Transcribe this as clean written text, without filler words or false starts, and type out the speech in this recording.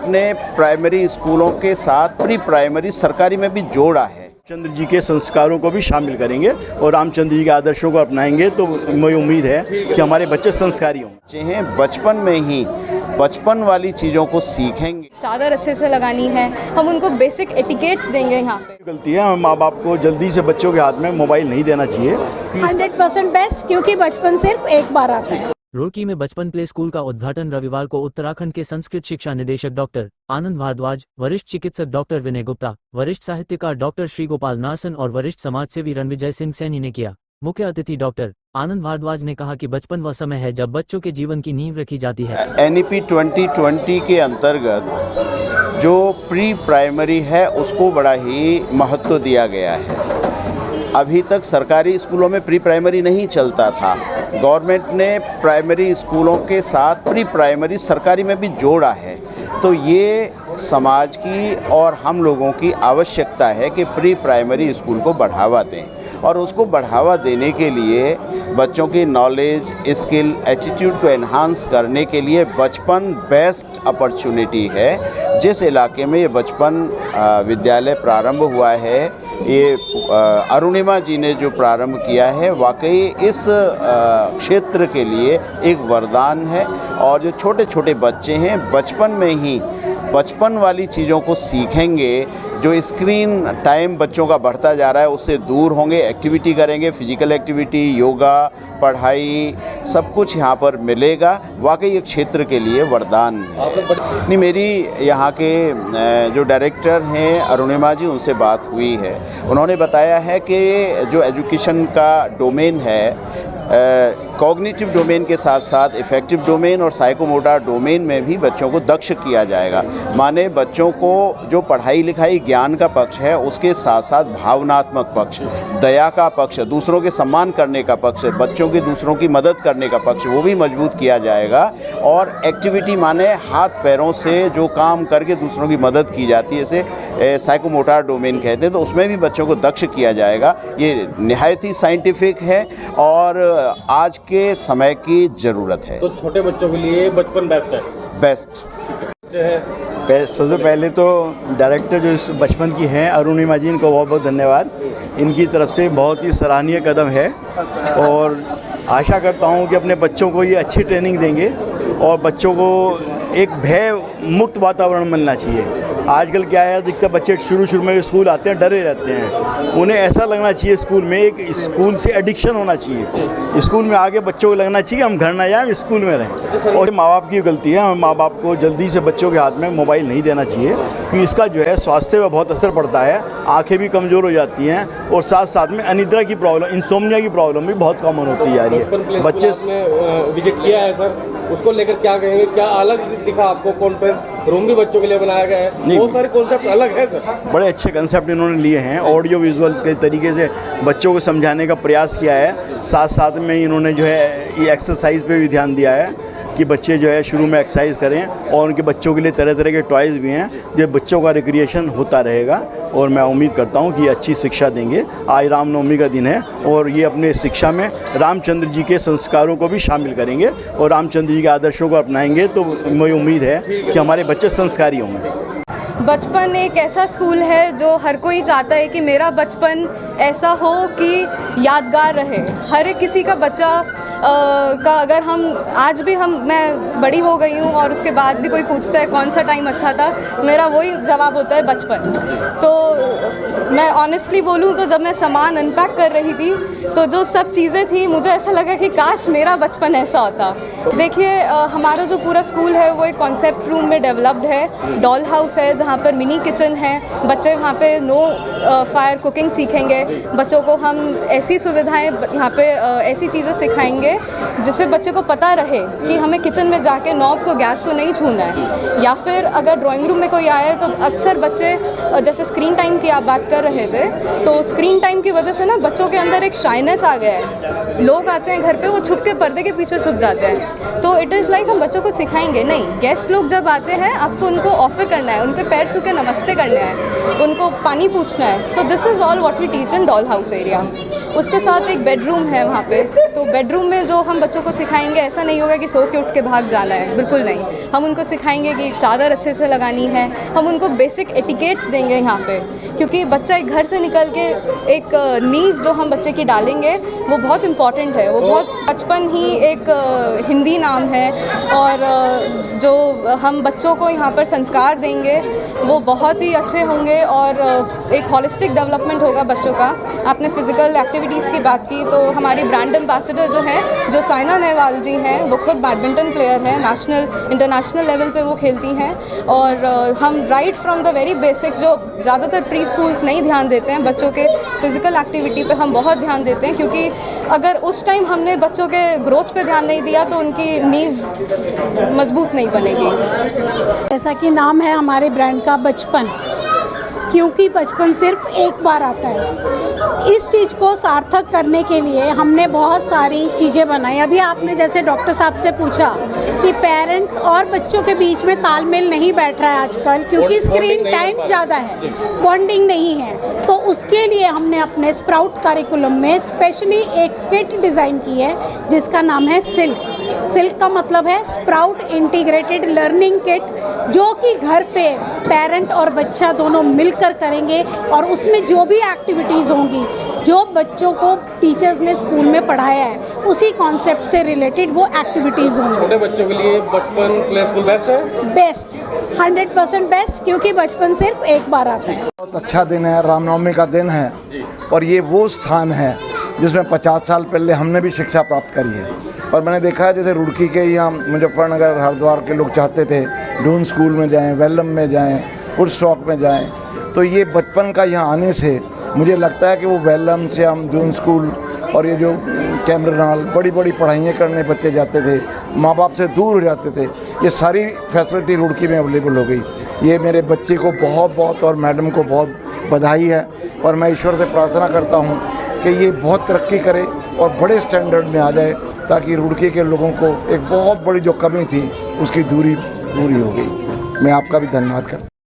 ने प्राइमरी स्कूलों के साथ प्री प्राइमरी सरकारी में भी जोड़ा है। रामचंद्र जी के संस्कारों को भी शामिल करेंगे और रामचंद्र जी के आदर्शों को अपनाएंगे तो मुझे उम्मीद है कि हमारे बच्चे संस्कारी होंगे। बचपन में ही बचपन वाली चीज़ों को सीखेंगे। चादर अच्छे से लगानी है, हम उनको बेसिक एटिकेट्स देंगे। यहाँ पे गलती है, हम माँ बाप को जल्दी से बच्चों के हाथ में मोबाइल नहीं देना चाहिए। 100% बेस्ट, क्योंकि बचपन सिर्फ एक बार आता है। रुड़की में बचपन प्ले स्कूल का उद्घाटन रविवार को उत्तराखंड के संस्कृत शिक्षा निदेशक डॉक्टर आनंद भारद्वाज, वरिष्ठ चिकित्सक डॉक्टर विनय गुप्ता, वरिष्ठ साहित्यकार डॉक्टर श्री गोपाल नारसन और वरिष्ठ समाजसेवी रणविजय सिंह सैनी ने किया। मुख्य अतिथि डॉक्टर आनंद भारद्वाज ने कहा कि बचपन वह समय है जब बच्चों के जीवन की नींव रखी जाती है। NEP 2020 के अंतर्गत जो प्री प्राइमरी है उसको बड़ा ही महत्व दिया गया है। अभी तक सरकारी स्कूलों में प्री प्राइमरी नहीं चलता था। गवर्नमेंट ने प्राइमरी स्कूलों के साथ प्री प्राइमरी सरकारी में भी जोड़ा है। तो ये समाज की और हम लोगों की आवश्यकता है कि प्री प्राइमरी स्कूल को बढ़ावा दें, और उसको बढ़ावा देने के लिए बच्चों की नॉलेज, स्किल, एटीट्यूड को एनहांस करने के लिए बचपन बेस्ट अपॉर्चुनिटी है। जिस इलाके में ये बचपन विद्यालय प्रारंभ हुआ है, ये अरुणिमा जी ने जो प्रारंभ किया है, वाकई इस क्षेत्र के लिए एक वरदान है। और जो छोटे छोटे बच्चे हैं बचपन में ही बचपन वाली चीज़ों को सीखेंगे, जो स्क्रीन टाइम बच्चों का बढ़ता जा रहा है उससे दूर होंगे, एक्टिविटी करेंगे, फिजिकल एक्टिविटी, योगा, पढ़ाई, सब कुछ यहाँ पर मिलेगा। वाकई एक क्षेत्र के लिए वरदान है। नहीं, मेरी यहाँ के जो डायरेक्टर हैं अरुणिमा जी, उनसे बात हुई है। उन्होंने बताया है कि जो एजुकेशन का डोमेन है, कॉग्निटिव डोमेन के साथ साथ इफ़ेक्टिव डोमेन और साइकोमोटर डोमेन में भी बच्चों को दक्ष किया जाएगा। माने बच्चों को जो पढ़ाई लिखाई ज्ञान का पक्ष है उसके साथ साथ भावनात्मक पक्ष, दया का पक्ष, दूसरों के सम्मान करने का पक्ष, बच्चों की दूसरों की मदद करने का पक्ष, वो भी मजबूत किया जाएगा। और एक्टिविटी माने हाथ पैरों से जो काम करके दूसरों की मदद की जाती है, इसे साइकोमोटर डोमेन कहते हैं, तो उसमें भी बच्चों को दक्ष किया जाएगा। ये निहायत ही साइंटिफिक है और आज के समय की ज़रूरत है। तो छोटे बच्चों के लिए बचपन बेस्ट है। बेस्ट सबसे पहले तो डायरेक्टर जो इस बचपन की हैं अरुणिमा जी, इनको बहुत बहुत धन्यवाद। इनकी तरफ से बहुत ही सराहनीय कदम है और आशा करता हूँ कि अपने बच्चों को ये अच्छी ट्रेनिंग देंगे और बच्चों को एक भय मुक्त वातावरण मिलना चाहिए। आजकल क्या है, अधिकतर बच्चे शुरू में स्कूल आते हैं डरे रहते हैं। उन्हें ऐसा लगना चाहिए स्कूल में, एक स्कूल से एडिक्शन होना चाहिए। स्कूल में आगे बच्चों को लगना चाहिए हम घर ना जाएं, स्कूल में रहें। और माँ बाप की गलती है, हम माँ बाप को जल्दी से बच्चों के हाथ में मोबाइल नहीं देना चाहिए, क्योंकि इसका जो है स्वास्थ्य पर बहुत असर पड़ता है। आँखें भी कमज़ोर हो जाती हैं और साथ साथ में अनिद्रा की प्रॉब्लम, इंसोम्निया की प्रॉब्लम भी बहुत कॉमन होती जा रही है। बच्चे विजिट किया है सर, उसको लेकर क्या कहेंगे? क्या अलग दिखा आपको? कॉन्फ्रेंस रूम भी बच्चों के लिए बनाया गया है, बहुत सारे कॉन्सेप्ट अलग है सर। बड़े अच्छे कंसेप्ट इन्होंने लिए हैं, ऑडियो विजुअल के तरीके से बच्चों को समझाने का प्रयास किया है। साथ साथ में इन्होंने जो है ये एक्सरसाइज पे भी ध्यान दिया है कि बच्चे जो है शुरू में एक्सरसाइज करें, और उनके बच्चों के लिए तरह तरह के टॉयज़ भी हैं, जो बच्चों का रिक्रिएशन होता रहेगा। और मैं उम्मीद करता हूं कि ये अच्छी शिक्षा देंगे। आज रामनवमी का दिन है और ये अपने शिक्षा में रामचंद्र जी के संस्कारों को भी शामिल करेंगे और रामचंद्र जी के आदर्शों को अपनाएंगे तो मुझे उम्मीद है कि हमारे बच्चे संस्कारी होंगे। बचपन एक ऐसा स्कूल है जो हर कोई चाहता है कि मेरा बचपन ऐसा हो कि यादगार रहे। हर एक किसी का बच्चा का अगर आज भी मैं बड़ी हो गई हूँ और उसके बाद भी कोई पूछता है कौन सा टाइम अच्छा था, मेरा वही जवाब होता है बचपन। तो मैं ऑनेस्टली बोलूँ तो जब मैं सामान अनपैक कर रही थी तो जो सब चीज़ें थी, मुझे ऐसा लगा कि काश मेरा बचपन ऐसा होता। देखिए, हमारा जो पूरा स्कूल है वो एक कॉन्सेप्ट रूम में डेवलप्ड है। डॉल हाउस है जहाँ पर मिनी किचन है, बच्चे वहाँ पे नो फायर कुकिंग सीखेंगे। बच्चों को हम ऐसी सुविधाएं यहाँ पे ऐसी चीज़ें सिखाएंगे जिससे बच्चे को पता रहे कि हमें किचन में जाके नॉब को, गैस को नहीं छूना है। या फिर अगर ड्राइंग रूम में कोई आया है तो अक्सर बच्चे, जैसे स्क्रीन टाइम की आप बात कर रहे थे, तो स्क्रीन टाइम की वजह से ना बच्चों के अंदर एक शाइनेस आ गया है। लोग आते हैं घर पे, वो छुप के पर्दे के पीछे छुप जाते हैं। तो इट इज़ लाइक हम बच्चों को सिखाएंगे नहीं, गेस्ट लोग जब आते हैं आपको उनको ऑफर करना है, उनके पैर छू के नमस्ते करना है, उनको पानी पूछना है। तो this is all what we teach in doll house area. उसके साथ एक बेडरूम है वहाँ पे, तो बेडरूम में जो हम बच्चों को सिखाएंगे, ऐसा नहीं होगा कि सो के उठ के भाग जाना है, बिल्कुल नहीं। हम उनको सिखाएंगे कि चादर अच्छे से लगानी है, हम उनको बेसिक एटिकेट्स देंगे यहाँ पे, क्योंकि बच्चा एक घर से निकल के एक नींव जो हम बच्चे की डालेंगे वो बहुत इम्पॉर्टेंट है। वो बहुत बचपन ही एक हिंदी नाम है, और जो हम बच्चों को यहाँ पर संस्कार देंगे वो बहुत ही अच्छे होंगे, और एक हॉलिस्टिक डेवलपमेंट होगा बच्चों का। आपने फ़िज़िकल एक्टिविटीज़ की बात की, तो हमारी ब्रांड एम्बेसडर जो हैं, जो साइना नेहवाल जी हैं, वो खुद बैडमिंटन प्लेयर हैं, नेशनल इंटरनेशनल लेवल पे वो खेलती हैं। और हम right from the very basics, जो ज़्यादातर प्री स्कूल्स नहीं ध्यान देते हैं, बच्चों के फ़िज़िकल एक्टिविटी पे हम बहुत ध्यान देते हैं, क्योंकि अगर उस टाइम हमने बच्चों के ग्रोथ पे ध्यान नहीं दिया तो उनकी नींव मजबूत नहीं बनेगी। जैसा कि नाम है हमारे ब्रांड का बचपन, क्योंकि बचपन सिर्फ एक बार आता है। इस चीज़ को सार्थक करने के लिए हमने बहुत सारी चीज़ें बनाई। अभी आपने जैसे डॉक्टर साहब से पूछा कि पेरेंट्स और बच्चों के बीच में तालमेल नहीं बैठ रहा है आजकल, क्योंकि स्क्रीन टाइम ज़्यादा है, बॉन्डिंग नहीं है। तो उसके लिए हमने अपने स्प्राउट करिकुलम में स्पेशली एक किट डिज़ाइन की है जिसका नाम है सिल्क। सिल्क का मतलब है स्प्राउट इंटीग्रेटेड लर्निंग किट, जो कि घर पे पेरेंट और बच्चा दोनों मिलकर करेंगे, और उसमें जो भी एक्टिविटीज़ होंगी जो बच्चों को टीचर्स ने स्कूल में पढ़ाया है उसी कॉन्सेप्ट से रिलेटेड वो एक्टिविटीज़ होंगी। छोटे बच्चों के लिए बचपन प्ले स्कूल बेस्ट है? बेस्ट, 100% बेस्ट, क्योंकि बचपन सिर्फ एक बार आता है। बहुत अच्छा दिन है, रामनवमी का दिन है, और ये वो स्थान है जिसमें 50 साल पहले हमने भी शिक्षा प्राप्त करी है। और मैंने देखा है जैसे रुड़की के यहाँ मुजफ्फरनगर हरिद्वार के लोग चाहते थे डून स्कूल में जाएं, वेलम में जाएं, वुडस्टॉक में जाएं, तो ये बचपन का यहाँ आने से मुझे लगता है कि वो वेलम से हम डून स्कूल और ये जो कैमरनाल बड़ी बड़ी पढ़ाइयाँ करने बच्चे जाते थे, माँ बाप से दूर हो जाते थे, ये सारी फैसिलिटी रुड़की में अवेलेबल हो गई। ये मेरे बच्चे को बहुत बहुत और मैडम को बहुत बधाई है, और मैं ईश्वर से प्रार्थना करता हूँ कि ये बहुत तरक्की करे और बड़े स्टैंडर्ड में आ जाए, ताकि रुड़की के लोगों को एक बहुत बड़ी जो कमी थी उसकी दूरी पूरी हो गई। मैं आपका भी धन्यवाद करता हूँ।